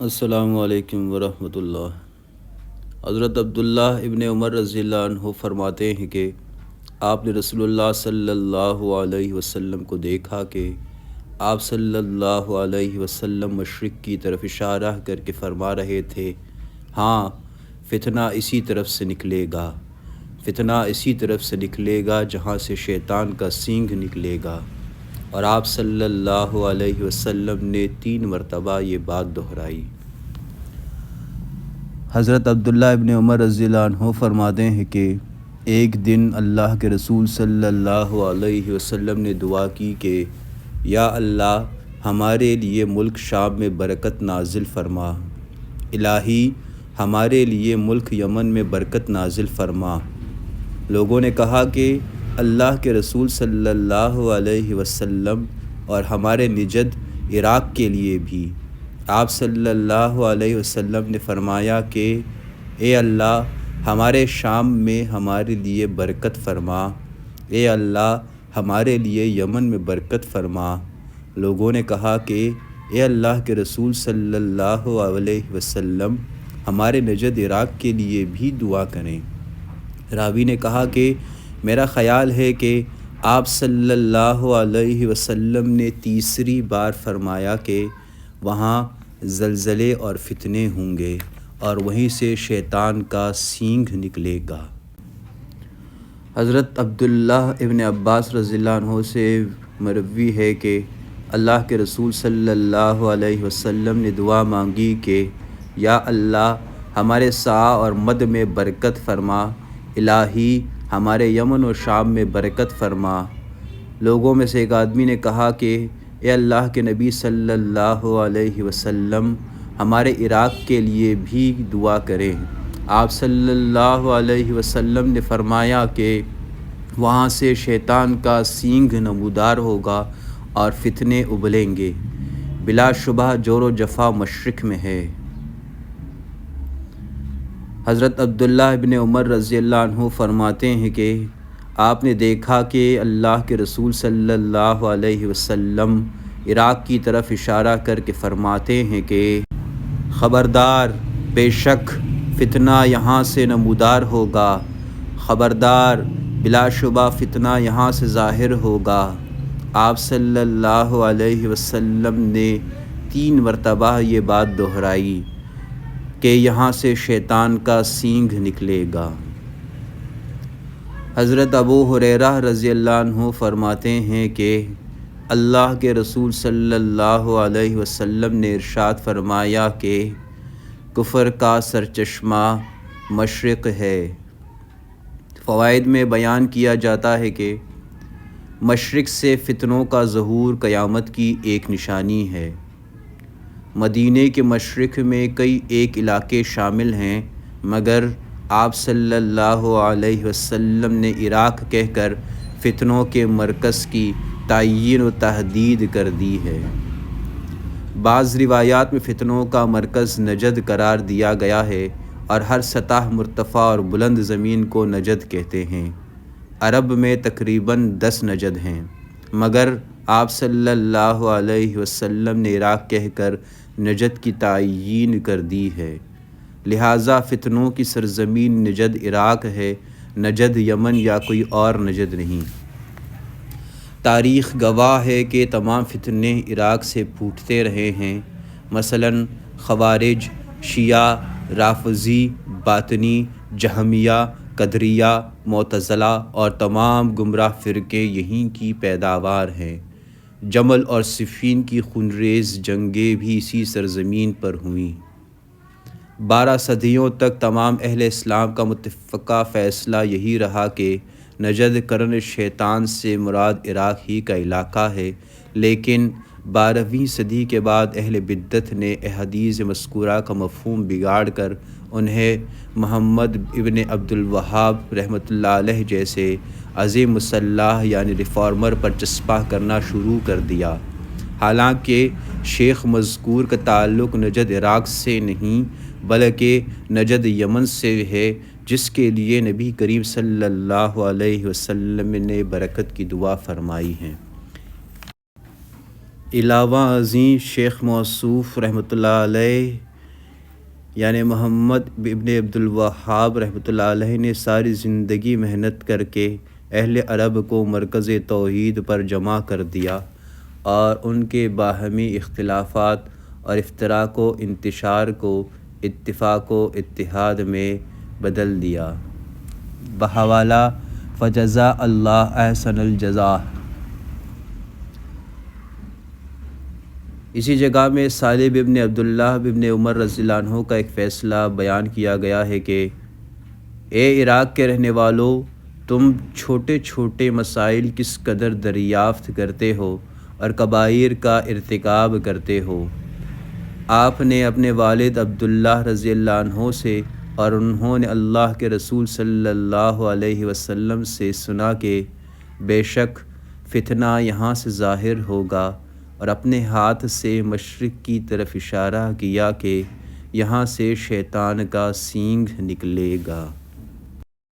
السلام علیکم ورحمۃ اللہ۔ حضرت عبداللہ ابن عمر رضی اللہ عنہ فرماتے ہیں کہ آپ نے رسول اللہ صلی اللہ علیہ وسلم کو دیکھا کہ آپ صلی اللہ علیہ وسلم مشرق کی طرف اشارہ کر کے فرما رہے تھے، ہاں فتنہ اسی طرف سے نکلے گا، فتنہ اسی طرف سے نکلے گا جہاں سے شیطان کا سینگ نکلے گا۔ اور آپ صلی اللہ علیہ وسلم نے 3 مرتبہ یہ بات دہرائی۔ حضرت عبداللہ ابن عمر رضی اللہ عنہ فرماتے ہیں کہ ایک دن اللہ کے رسول صلی اللہ علیہ وسلم نے دعا کی کہ یا اللہ ہمارے لیے ملک شام میں برکت نازل فرما، الہی ہمارے لیے ملک یمن میں برکت نازل فرما۔ لوگوں نے کہا کہ اللہ کے رسول صلی اللہ علیہ وسلم اور ہمارے نجد عراق کے لیے بھی۔ آپ صلی اللہ علیہ وسلم نے فرمایا کہ اے اللہ ہمارے شام میں ہمارے لیے برکت فرما، اے اللہ ہمارے لیے یمن میں برکت فرما۔ لوگوں نے کہا کہ اے اللہ کے رسول صلی اللہ علیہ وسلم ہمارے نجد عراق کے لیے بھی دعا کریں۔ راوی نے کہا کہ میرا خیال ہے کہ آپ صلی اللہ علیہ وسلم نے تیسری بار فرمایا کہ وہاں زلزلے اور فتنے ہوں گے اور وہیں سے شیطان کا سینگ نکلے گا۔ حضرت عبداللہ ابن عباس رضی اللہ عنہ سے مروی ہے کہ اللہ کے رسول صلی اللہ علیہ وسلم نے دعا مانگی کہ یا اللہ ہمارے سا اور مد میں برکت فرما، الہی ہمارے یمن و شام میں برکت فرما۔ لوگوں میں سے ایک آدمی نے کہا کہ اے اللہ کے نبی صلی اللہ علیہ وسلم ہمارے عراق کے لیے بھی دعا کریں۔ آپ صلی اللہ علیہ وسلم نے فرمایا کہ وہاں سے شیطان کا سینگ نمودار ہوگا اور فتنے ابلیں گے، بلا شبہ جور و جفا مشرق میں ہے۔ حضرت عبداللہ ابن عمر رضی اللہ عنہ فرماتے ہیں کہ آپ نے دیکھا کہ اللہ کے رسول صلی اللہ علیہ وسلم عراق کی طرف اشارہ کر کے فرماتے ہیں کہ خبردار، بے شک فتنہ یہاں سے نمودار ہوگا، خبردار بلا شبہ فتنہ یہاں سے ظاہر ہوگا۔ آپ صلی اللہ علیہ وسلم نے 3 مرتبہ یہ بات دہرائی کہ یہاں سے شیطان کا سینگ نکلے گا۔ حضرت ابو ہریرہ رضی اللہ عنہ فرماتے ہیں کہ اللہ کے رسول صلی اللہ علیہ وسلم نے ارشاد فرمایا کہ کفر کا سرچشمہ مشرق ہے۔ فوائد میں بیان کیا جاتا ہے کہ مشرق سے فتنوں کا ظہور قیامت کی ایک نشانی ہے۔ مدینہ کے مشرق میں کئی ایک علاقے شامل ہیں، مگر آپ صلی اللہ علیہ وسلم نے عراق کہہ کر فتنوں کے مرکز کی تعیین و تحدید کر دی ہے۔ بعض روایات میں فتنوں کا مرکز نجد قرار دیا گیا ہے اور ہر سطح مرتفع اور بلند زمین کو نجد کہتے ہیں۔ عرب میں تقریباً 10 نجد ہیں، مگر آپ صلی اللہ علیہ وسلم نے عراق کہہ کر نجد کی تعیین کر دی ہے، لہٰذا فتنوں کی سرزمین نجد عراق ہے، نجد یمن یا کوئی اور نجد نہیں۔ تاریخ گواہ ہے کہ تمام فتنے عراق سے پھوٹتے رہے ہیں، مثلاً خوارج، شیعہ، رافضی، باطنی، جہمیہ، قدریہ، معتزلہ اور تمام گمراہ فرقے یہیں کی پیداوار ہیں۔ جمل اور صفین کی خونریز جنگیں بھی اسی سرزمین پر ہوئیں۔ 12 صدیوں تک تمام اہل اسلام کا متفقہ فیصلہ یہی رہا کہ نجد قرن شیطان سے مراد عراق ہی کا علاقہ ہے، لیکن 12ویں صدی کے بعد اہل بدعت نے احادیث مذکورہ کا مفہوم بگاڑ کر انہیں محمد ابن عبد الوہاب رحمۃ اللہ علیہ جیسے عظیم مسلح یعنی ریفارمر پر چسپاں کرنا شروع کر دیا، حالانکہ شیخ مذکور کا تعلق نجد عراق سے نہیں بلکہ نجد یمن سے ہے، جس کے لیے نبی کریم صلی اللہ علیہ وسلم نے برکت کی دعا فرمائی ہے۔ علاوہ ازیں شیخ موصوف رحمۃ اللہ علیہ یعنی محمد ابن عبد الوہاب رحمۃ اللہ علیہ نے ساری زندگی محنت کر کے اہل عرب کو مرکز توحید پر جمع کر دیا اور ان کے باہمی اختلافات اور افتراق و انتشار کو اتفاق و اتحاد میں بدل دیا۔ بحوالہ فجزا اللہ احسن الجزا۔ اسی جگہ میں سالم ابن عبداللہ ابن عمر رضی اللہ عنہ کا ایک فیصلہ بیان کیا گیا ہے کہ اے عراق کے رہنے والوں، تم چھوٹے چھوٹے مسائل کس قدر دریافت کرتے ہو اور کبائر کا ارتکاب کرتے ہو۔ آپ نے اپنے والد عبداللہ رضی اللہ عنہ سے اور انہوں نے اللہ کے رسول صلی اللہ علیہ وسلم سے سنا کہ بے شک فتنہ یہاں سے ظاہر ہوگا، اور اپنے ہاتھ سے مشرق کی طرف اشارہ کیا کہ یہاں سے شیطان کا سینگ نکلے گا۔